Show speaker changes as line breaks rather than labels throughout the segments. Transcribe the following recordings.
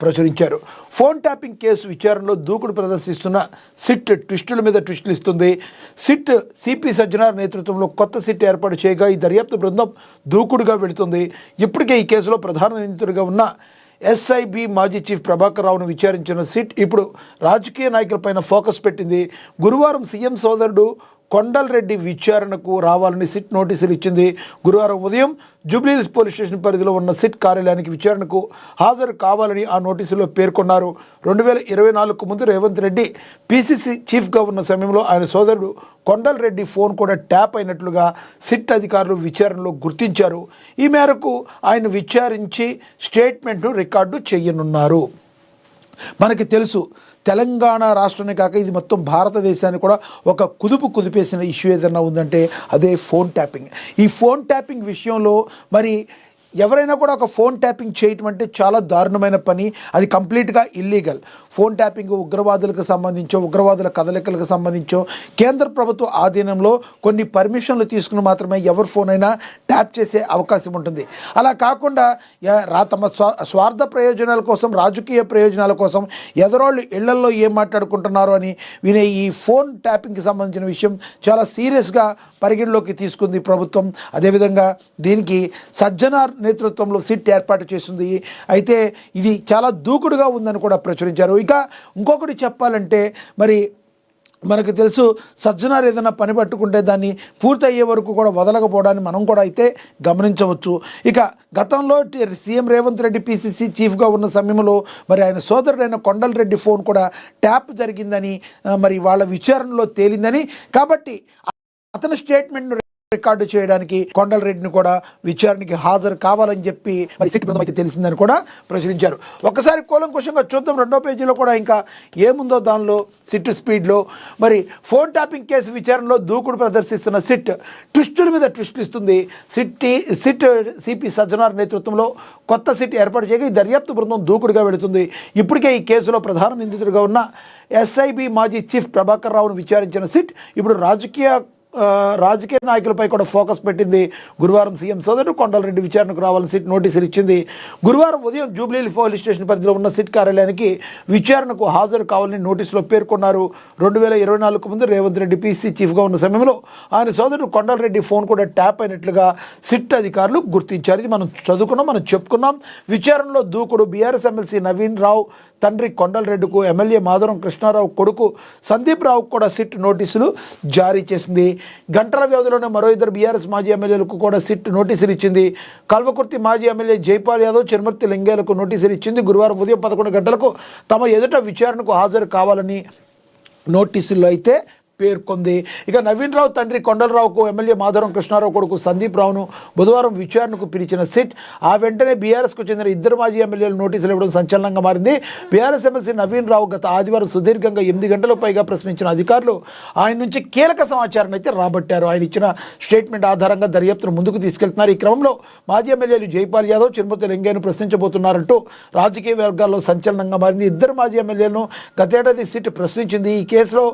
ప్రచురించారు. Phone tapping case విచారణలో దూకుడు ప్రదర్శిస్తున్న సిట్ ట్విస్టుల మీద ట్విస్టులు ఇస్తుంది. సిట్ సిపి సజ్జనార్ నేతృత్వంలో కొత్త సిట్ ఏర్పాటు చేయగా ఈ దర్యాప్తు బృందం దూకుడుగా వెళుతుంది. ఇప్పటికే ఈ కేసులో ప్రధాన నిందితుడిగా ఉన్న ఎస్ఐబి మాజీ చీఫ్ ప్రభాకర్ రావును విచారించిన సిట్ ఇప్పుడు రాజకీయ నాయకులపైన ఫోకస్ పెట్టింది. గురువారం సీఎం సోదరుడు కొండల్రెడ్డి విచారణకు రావాలని సిట్ నోటీసులు ఇచ్చింది. గురువారం ఉదయం జూబ్లీహిల్స్ పోలీస్ స్టేషన్ పరిధిలో ఉన్న సిట్ కార్యాలయానికి విచారణకు హాజరు కావాలని ఆ నోటీసులో పేర్కొన్నారు. 2024కు ముందు రేవంత్ రెడ్డి పిసిసి చీఫ్గా ఉన్న సమయంలో ఆయన సోదరుడు కొండల్రెడ్డి ఫోన్ కూడా ట్యాప్ అయినట్లుగా సిట్ అధికారులు విచారణలో గుర్తించారు. ఈ మేరకు ఆయన విచారించి స్టేట్మెంట్ను రికార్డు చేయనున్నారు. మనకి తెలుసు, తెలంగాణ రాష్ట్రాన్ని కాక ఇది మొత్తం భారతదేశాన్ని కూడా ఒక కుదిపేసిన ఇష్యూ ఏదైనా ఉందంటే అదే ఫోన్ ట్యాపింగ్. ఈ ఫోన్ ట్యాపింగ్ విషయంలో మరి ఎవరైనా కూడా ఒక ఫోన్ ట్యాపింగ్ చేయటం అంటే చాలా దారుణమైన పని. అది కంప్లీట్గా ఇల్లీగల్. ఫోన్ ట్యాపింగ్ ఉగ్రవాదులకు సంబంధించో ఉగ్రవాదుల కదలికలకు సంబంధించో కేంద్ర ప్రభుత్వ ఆధీనంలో కొన్ని పర్మిషన్లు తీసుకుని మాత్రమే ఎవరి ఫోన్ అయినా ట్యాప్ చేసే అవకాశం ఉంటుంది. అలా కాకుండా తమ స్వార్థ ప్రయోజనాల కోసం, రాజకీయ ప్రయోజనాల కోసం ఎదరోళ్ళు ఇళ్లల్లో ఏం మాట్లాడుకుంటున్నారో అని వినే ఈ ఫోన్ ట్యాపింగ్కి సంబంధించిన విషయం చాలా సీరియస్గా పరిగణలోకి తీసుకుంది ప్రభుత్వం. అదేవిధంగా దీనికి సజ్జనార్ నేతృత్వంలో సిట్ ఏర్పాటు చేస్తుంది. అయితే ఇది చాలా దూకుడుగా ఉందని కూడా ప్రచురించారు. ఇక ఇంకొకటి చెప్పాలంటే మరి మనకు తెలుసు, సజ్జనార్ ఏదైనా పని పట్టుకుంటే దాన్ని పూర్తి అయ్యే వరకు కూడా వదలకపోవడాన్ని మనం కూడా అయితే గమనించవచ్చు. ఇక గతంలో సీఎం రేవంత్ రెడ్డి పిసిసి చీఫ్గా ఉన్న సమయంలో మరి ఆయన సోదరుడైన కొండల్రెడ్డి ఫోన్ కూడా ట్యాప్ జరిగిందని మరి వాళ్ళ విచారణలో తేలిందని, కాబట్టి అతని స్టేట్మెంట్ను రికార్డు చేయడానికి కొండల్రెడ్డిని కూడా విచారణకి హాజరు కావాలని చెప్పి మరి సిట్ బృందం అయితే తెలిసిందని కూడా ప్రచురించారు. ఒకసారి కూలంకుషంగా చూద్దాం. 2వ పేజీలో కూడా ఇంకా ఏముందో దానిలో సిట్ స్పీడ్లో. మరి ఫోన్ ట్యాపింగ్ కేసు విచారణలో దూకుడు ప్రదర్శిస్తున్న సిట్ ట్విస్టుల మీద ట్విస్టులు ఇస్తుంది. సిట్ సిపి సజ్జనార్ నేతృత్వంలో కొత్త సిట్ ఏర్పాటు చేయగా ఈ దర్యాప్తు బృందం దూకుడుగా వెళుతుంది. ఇప్పటికే ఈ కేసులో ప్రధాన నిందితుడిగా ఉన్న ఎస్ఐబి మాజీ చీఫ్ ప్రభాకర్ రావును విచారించిన సిట్ ఇప్పుడు రాజకీయ నాయకులపై కూడా ఫోకస్ పెట్టింది. గురువారం సీఎం సోదరుడు కొండల్రెడ్డి విచారణకు రావాలని సిట్ నోటీసులు ఇచ్చింది. గురువారం ఉదయం జూబ్లీహిల్స్ పోలీస్ స్టేషన్ పరిధిలో ఉన్న సిట్ కార్యాలయానికి విచారణకు హాజరు కావాలని నోటీసులో పేర్కొన్నారు. 2024కు ముందు రేవంత్ రెడ్డి పిసిసి చీఫ్గా ఉన్న సమయంలో ఆయన సోదరుడు కొండల్రెడ్డి ఫోన్ కూడా ట్యాప్ అయినట్లుగా సిట్ అధికారులు గుర్తించారు. ఇది మనం చదువుకున్నాం, మనం చెప్పుకున్నాం. విచారణలో దూకుడు. బీఆర్ఎస్ ఎమ్మెల్సీ నవీన్ రావు తండ్రి కొండల్రెడ్డికు, ఎమ్మెల్యే మాధవరం కృష్ణారావు కొడుకు సందీప్ రావుకు కూడా సిట్ నోటీసులు జారీ చేసింది. గంటల వ్యవధిలోనే మరో 2 బీఆర్ఎస్ మాజీ ఎమ్మెల్యేలకు కూడా సిట్ నోటీసులు ఇచ్చింది. కల్వకుర్తి మాజీ ఎమ్మెల్యే జైపాల్ యాదవ్, చిరుమర్తి లింగేలకు నోటీసులు ఇచ్చింది. గురువారం ఉదయం 11 గంటలకు తమ ఎదుట విచారణకు హాజరు కావాలని నోటీసుల్లో అయితే పేర్కొంది. ఇక నవీన్ రావు తండ్రి కొండలరావుకు, ఎమ్మెల్యే మాధవరం కృష్ణారావు కొడుకు సందీప్ రావును బుధవారం విచారణకు పిలిచిన సిట్ ఆ వెంటనే బీఆర్ఎస్కు చెందిన 2 మాజీ ఎమ్మెల్యేలు నోటీసులు ఇవ్వడం సంచలనంగా మారింది. బీఆర్ఎస్ ఎమ్మెల్సీ నవీన్ రావు గత ఆదివారం సుదీర్ఘంగా 8 గంటలకు పైగా ప్రశ్నించిన అధికారులు ఆయన నుంచి కీలక సమాచారాన్ని అయితే రాబట్టారు. ఆయన ఇచ్చిన స్టేట్మెంట్ ఆధారంగా దర్యాప్తును ముందుకు తీసుకెళ్తున్నారు. ఈ క్రమంలో మాజీ ఎమ్మెల్యేలు జైపాల్ యాదవ్, చిరుమతి లింగేను ప్రశ్నించబోతున్నారంటూ రాజకీయ వర్గాల్లో సంచలనంగా మారింది. 2 మాజీ ఎమ్మెల్యేలను గతేడాది సిట్ ప్రశ్నించింది. ఈ కేసులో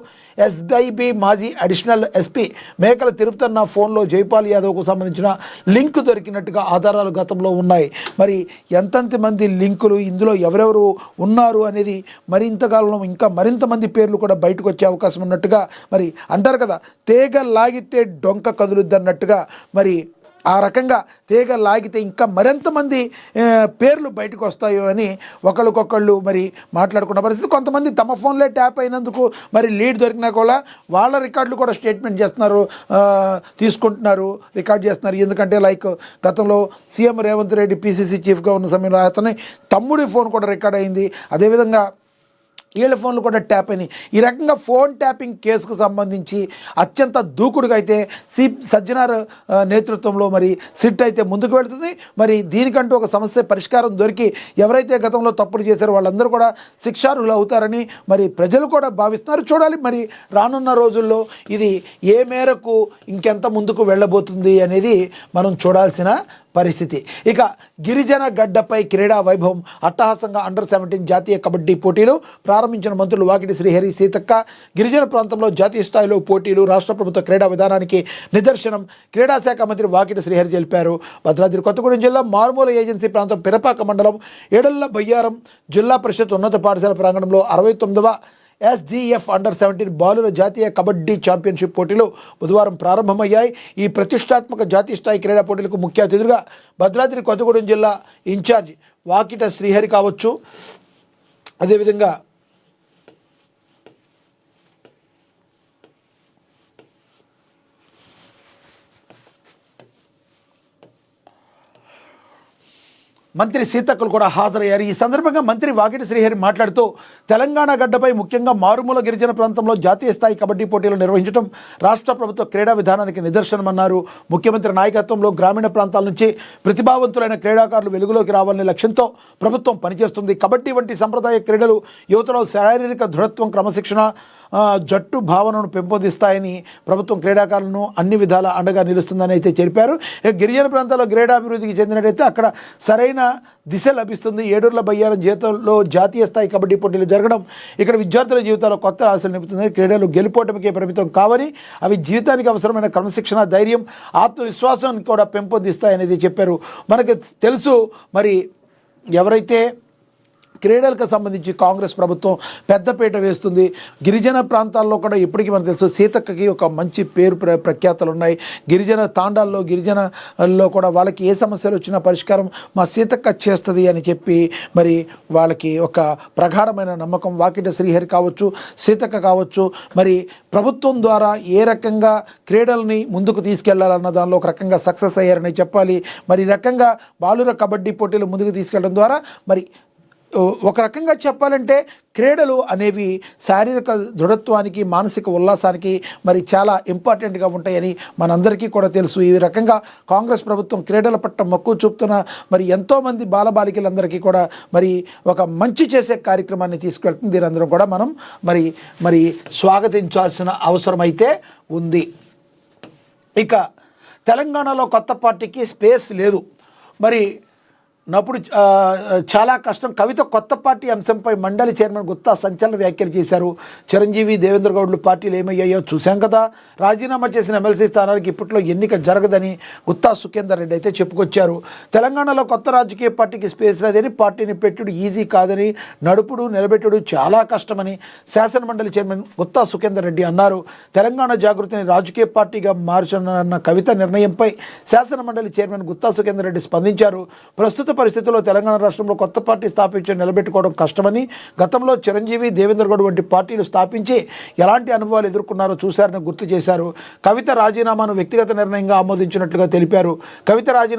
ఎస్ఐబి మాజీ అడిషనల్ ఎస్పీ మేకల తిరుపతన్న ఫోన్లో జైపాల్ యాదవ్కు సంబంధించిన లింక్ దొరికినట్టుగా ఆధారాలు గతంలో ఉన్నాయి. మరి ఎంతమంది లింకులు, ఇందులో ఎవరెవరు ఉన్నారు అనేది మరింతకాలంలో ఇంకా మరింత మంది పేర్లు కూడా బయటకు వచ్చే అవకాశం ఉన్నట్టుగా మరి అంటారు కదా, తీగ లాగితే డొంక కదులుద్దన్నట్టుగా మరి ఆ రకంగా తీగ లాగితే ఇంకా మరింతమంది పేర్లు బయటకు వస్తాయో అని ఒకళ్ళకొకళ్ళు మరి మాట్లాడుకున్న పరిస్థితి. కొంతమంది తమ ఫోన్లే ట్యాప్ అయినందుకు మరి లీడ్ దొరికినా కూడా వాళ్ళ రికార్డులు కూడా స్టేట్మెంట్ చేస్తున్నారు, తీసుకుంటున్నారు, రికార్డ్ చేస్తున్నారు. ఎందుకంటే లైక్ గతంలో సీఎం రేవంత్ రెడ్డి పిసిసి చీఫ్గా ఉన్న సమయంలో అతని తమ్ముడి ఫోన్ కూడా రికార్డ్ అయింది. అదేవిధంగా వీళ్ళ ఫోన్లు కూడా ట్యాప్ అయినాయి. ఈ రకంగా ఫోన్ ట్యాపింగ్ కేసుకు సంబంధించి అత్యంత దూకుడుగా అయితే సజ్జనార్ నేతృత్వంలో మరి సిట్ అయితే ముందుకు వెళుతుంది. మరి దీనికంటూ ఒక సమస్య పరిష్కారం దొరికి ఎవరైతే గతంలో తప్పులు చేశారో వాళ్ళందరూ కూడా శిక్షార్హులు అవుతారని మరి ప్రజలు కూడా భావిస్తున్నారు. చూడాలి మరి రానున్న రోజుల్లో ఇది ఏ మేరకు ఇంకెంత ముందుకు వెళ్ళబోతుంది అనేది మనం చూడాల్సిన పరిస్థితి. ఇక గిరిజన గడ్డపై క్రీడా వైభవం అట్టహాసంగా అండర్-17 జాతీయ కబడ్డీ పోటీలు ప్రారంభించిన మంత్రులు వాకిటి శ్రీహరి, సీతక్క. గిరిజన ప్రాంతంలో జాతీయ స్థాయిలో పోటీలు రాష్ట్ర ప్రభుత్వ క్రీడా విధానానికి నిదర్శనం క్రీడా శాఖ మంత్రి వాకిటి శ్రీహరి తెలిపారు. భద్రాద్రి కొత్తగూడెం జిల్లా మారుమూల ఏజెన్సీ ప్రాంతం పిరపాక మండలం ఏడళ్ల బయ్యారం జిల్లా పరిషత్ ఉన్నత పాఠశాల ప్రాంగణంలో 69వ ఎస్జీఎఫ్ అండర్-17 బాలుర జాతీయ కబడ్డీ ఛాంపియన్షిప్ పోటీలు బుధవారం ప్రారంభమయ్యాయి. ఈ ప్రతిష్టాత్మక జాతీయ స్థాయి క్రీడా పోటీలకు ముఖ్య అతిథులుగా భద్రాద్రి కొత్తగూడెం జిల్లా ఇన్ఛార్జ్ వాకిట శ్రీహరి కావచ్చు, అదేవిధంగా మంత్రి సీతక్కలు కూడా హాజరయ్యారు. ఈ సందర్భంగా మంత్రి వాకిటి శ్రీహరి మాట్లాడుతూ తెలంగాణ గడ్డపై ముఖ్యంగా మారుమూల గిరిజన ప్రాంతంలో జాతీయ స్థాయి కబడ్డీ పోటీలు నిర్వహించడం రాష్ట్ర ప్రభుత్వ క్రీడా విధానానికి నిదర్శనమన్నారు. ముఖ్యమంత్రి నాయకత్వంలో గ్రామీణ ప్రాంతాల నుంచి ప్రతిభావంతులైన క్రీడాకారులు వెలుగులోకి రావాలనే లక్ష్యంతో ప్రభుత్వం పనిచేస్తుంది. కబడ్డీ వంటి సంప్రదాయ క్రీడలు యువతలో శారీరక దృఢత్వం, క్రమశిక్షణ, జట్టు భావనను పెంపొందిస్తాయని ప్రభుత్వం క్రీడాకారులను అన్ని విధాల అండగా నిలుస్తుందని అయితే చెప్పారు. గిరిజన ప్రాంతాల్లో క్రీడాభివృద్ధికి చెందినట్టయితే అక్కడ సరైన దిశ లభిస్తుంది. ఏడూర్ల బయ్యారం జీవితంలో జాతీయ స్థాయి కబడ్డీ పోటీలు జరగడం ఇక్కడ విద్యార్థుల జీవితాల్లో కొత్త ఆశలు నింపుతుంది. క్రీడలు గెలుపోటమికే పరిమితం కావని అవి జీవితానికి అవసరమైన క్రమశిక్షణ, ధైర్యం, ఆత్మవిశ్వాసాన్ని కూడా పెంపొందిస్తాయనేది చెప్పారు. మనకు తెలుసు మరి ఎవరైతే క్రీడలకు సంబంధించి కాంగ్రెస్ ప్రభుత్వం పెద్దపీట వేస్తుంది. గిరిజన ప్రాంతాల్లో కూడా ఇప్పటికీ మనకు తెలుసు సీతక్కకి ఒక మంచి పేరు ప్రఖ్యాతలు ఉన్నాయి. గిరిజన తాండాల్లో గిరిజనల్లో కూడా వాళ్ళకి ఏ సమస్యలు వచ్చినా పరిష్కారం మా సీతక్క చేస్తుంది అని చెప్పి మరి వాళ్ళకి ఒక ప్రగాఢమైన నమ్మకం. వాకిట శ్రీహరి కావచ్చు, సీతక్క కావచ్చు, మరి ప్రభుత్వం ద్వారా ఏ రకంగా క్రీడల్ని ముందుకు తీసుకెళ్లాలన్న దానిలో ఒక రకంగా సక్సెస్ అయ్యారని చెప్పాలి. మరి ఈ రకంగా బాలుర కబడ్డీ పోటీలు ముందుకు తీసుకెళ్లడం ద్వారా మరి ఒక రకంగా చెప్పాలంటే క్రీడలు అనేవి శారీరక దృఢత్వానికి, మానసిక ఉల్లాసానికి మరి చాలా ఇంపార్టెంట్గా ఉంటాయని మనందరికీ కూడా తెలుసు. ఈ రకంగా కాంగ్రెస్ ప్రభుత్వం క్రీడల పట్ల మక్కువ చూపుతున్న మరి ఎంతోమంది బాలబాలికలందరికీ కూడా మరి ఒక మంచి చేసే కార్యక్రమాన్ని తీసుకెళ్తుంది. దీనందరం కూడా మనం మరి స్వాగతించాల్సిన అవసరం అయితే ఉంది. ఇక తెలంగాణలో కొత్త పార్టీకి స్పేస్ లేదు. మరి నప్పుడు చాలా కష్టం. కవిత కొత్త పార్టీ అంశంపై మండలి చైర్మన్ గుత్తా సంచలన వ్యాఖ్యలు చేశారు. చిరంజీవి, దేవేంద్ర గౌడ్లు పార్టీలు ఏమయ్యాయో చూశాం కదా. రాజీనామా చేసిన ఎమ్మెల్సీ స్థానానికి ఇప్పట్లో ఎన్నిక జరగదని గుత్తా సుఖేందర్ రెడ్డి అయితే చెప్పుకొచ్చారు. తెలంగాణలో కొత్త రాజకీయ పార్టీకి స్పేస్ లేదని, పార్టీని పెట్టుడు ఈజీ కాదని, నడుపుడు నిలబెట్టుడు చాలా కష్టమని శాసనమండలి చైర్మన్ గుత్తా సుఖేందర్ రెడ్డి అన్నారు. తెలంగాణ జాగృతిని రాజకీయ పార్టీగా మార్చనున్న కవిత నిర్ణయంపై శాసనమండలి చైర్మన్ గుత్తా సుఖేందర్ రెడ్డి స్పందించారు. ప్రస్తుత పరిస్థితుల్లో తెలంగాణ రాష్ట్రంలో కొత్త పార్టీ స్థాపించి నిలబెట్టుకోవడం కష్టమని, గతంలో చిరంజీవి, దేవేంద్ర గౌడ్ వంటి పార్టీలు స్థాపించి ఎలాంటి అనుభవాలు ఎదుర్కొన్నారో చూశారని గుర్తు చేశారు. కవిత రాజీనామాను వ్యక్తిగత నిర్ణయంగా ఆమోదించినట్లుగా తెలిపారు. కవిత రాజీనామా